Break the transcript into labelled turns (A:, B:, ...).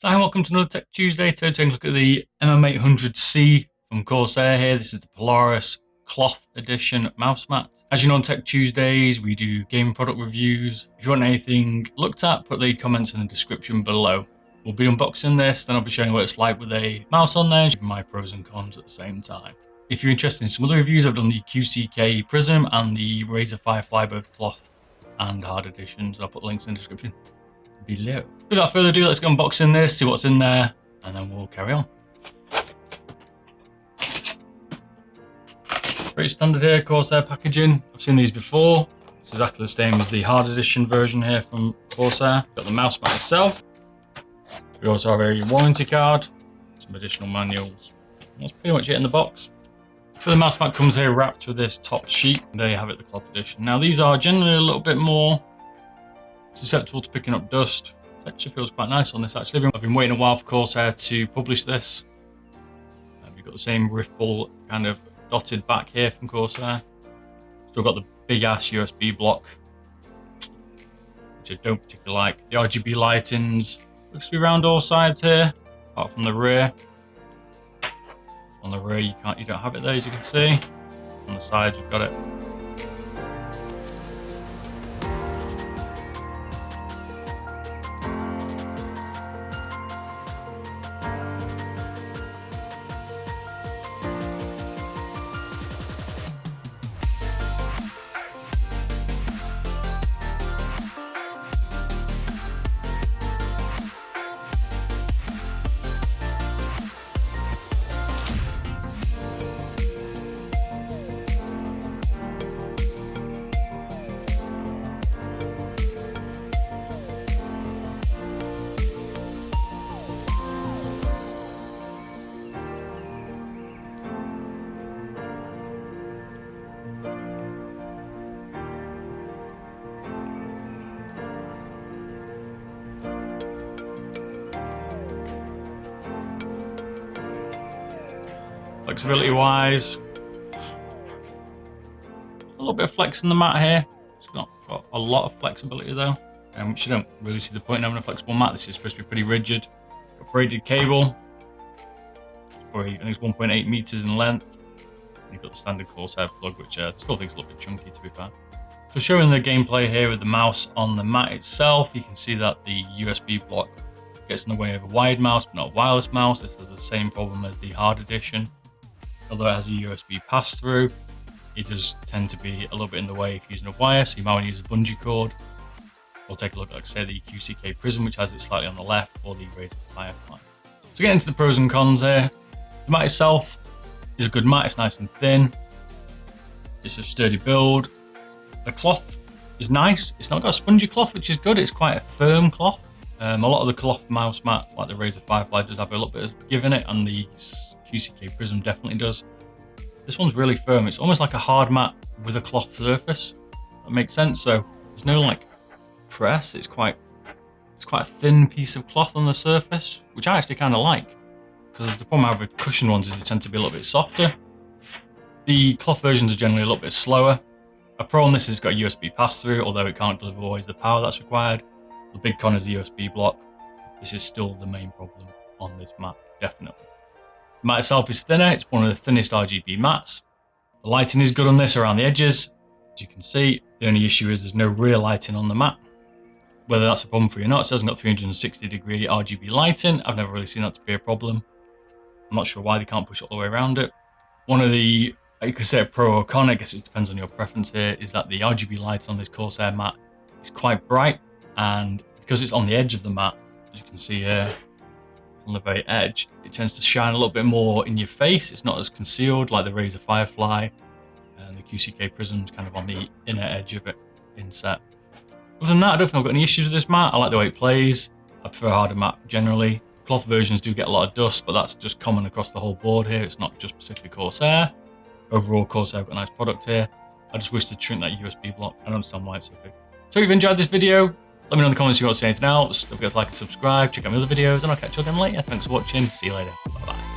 A: So hi, welcome to another Tech Tuesday. Today taking a look at the MM800c from Corsair here. This is the Polaris cloth edition mouse mat. As you know, on Tech Tuesdays, we do gaming product reviews. If you want anything looked at, put the comments in the description below. We'll be unboxing this, then I'll be showing what it's like with a mouse on there, and my pros and cons at the same time. If you're interested in some other reviews, I've done the QCK Prism and the Razer Firefly, both cloth and hard editions. I'll put links in the description below. Without further ado, let's go unboxing this, see what's in there, and then we'll carry on. Pretty standard here, Corsair packaging. I've seen these before. It's exactly the same as the hard edition version here from Corsair. Got the mouse mat itself. We also have a warranty card, some additional manuals. That's pretty much it in the box. So the mouse mat comes here wrapped with this top sheet. There you have it, the cloth edition. Now these are generally a little bit more susceptible to picking up dust. Texture feels quite nice on this actually. I've been waiting a while for Corsair to publish this. We've got the same ripple kind of dotted back here from Corsair. Still got the big ass USB block, which I don't particularly like. The RGB lightings looks to be around all sides here, apart from the rear. On the rear you don't have it there, as you can see. On the sides you've got it. Flexibility wise, a little bit of flex in the mat here. It's not got a lot of flexibility though, which you don't really see the point in having a flexible mat. This is supposed to be pretty rigid. Got braided cable, I think it's 1.8 meters in length. And you've got the standard Corsair plug, which I still think is a little bit chunky to be fair. So showing the gameplay here with the mouse on the mat itself, you can see that the USB block gets in the way of a wired mouse, but not a wireless mouse. This has the same problem as the hard edition. Although it has a USB pass-through, it does tend to be a little bit in the way if you're using a wire, so you might want to use a bungee cord. We'll take a look at, like I said, the QCK Prism, which has it slightly on the left, or the Razer Firefly. So getting into the pros and cons here, the mat itself is a good mat, it's nice and thin. It's a sturdy build. The cloth is nice, it's not got a spongy cloth, which is good, it's quite a firm cloth. A lot of the cloth mouse mats, like the Razer Firefly, does have a little bit of give in it, and the QCK Prism definitely does. This one's really firm. It's almost like a hard mat with a cloth surface. That makes sense. So there's no like press. It's quite a thin piece of cloth on the surface, which I actually kind of like, because the problem I have with cushioned ones is they tend to be a little bit softer. The cloth versions are generally a little bit slower. A pro on this has got a USB pass-through, although it can't deliver always the power that's required. The big con is the USB block. This is still the main problem on this mat, definitely. The mat itself is thinner, it's one of the thinnest RGB mats. The lighting is good on this around the edges. As you can see, the only issue is there's no rear lighting on the mat. Whether that's a problem for you or not, it hasn't got 360-degree RGB lighting. I've never really seen that to be a problem. I'm not sure why they can't push it all the way around it. One of the, you could say a pro or con, I guess it depends on your preference here, is that the RGB light on this Corsair mat is quite bright, and because it's on the edge of the mat, as you can see here, on the very edge, it tends to shine a little bit more in your face. It's not as concealed like the Razer Firefly, and the QCK Prism's kind of on the inner edge of it inset. Other than that, I don't think I've got any issues with this mat. I like the way it plays. I prefer a harder mat generally. Cloth versions do get a lot of dust, but that's just common across the whole board here. It's not just specifically Corsair. Overall, Corsair have got a nice product here. I just wish they'd shrink that USB block. I don't understand why it's so big. So if you've enjoyed this video, let me know in the comments if you want to say anything else. Don't forget to like and subscribe, check out my other videos, and I'll catch you again later. Thanks for watching. See you later. Bye bye.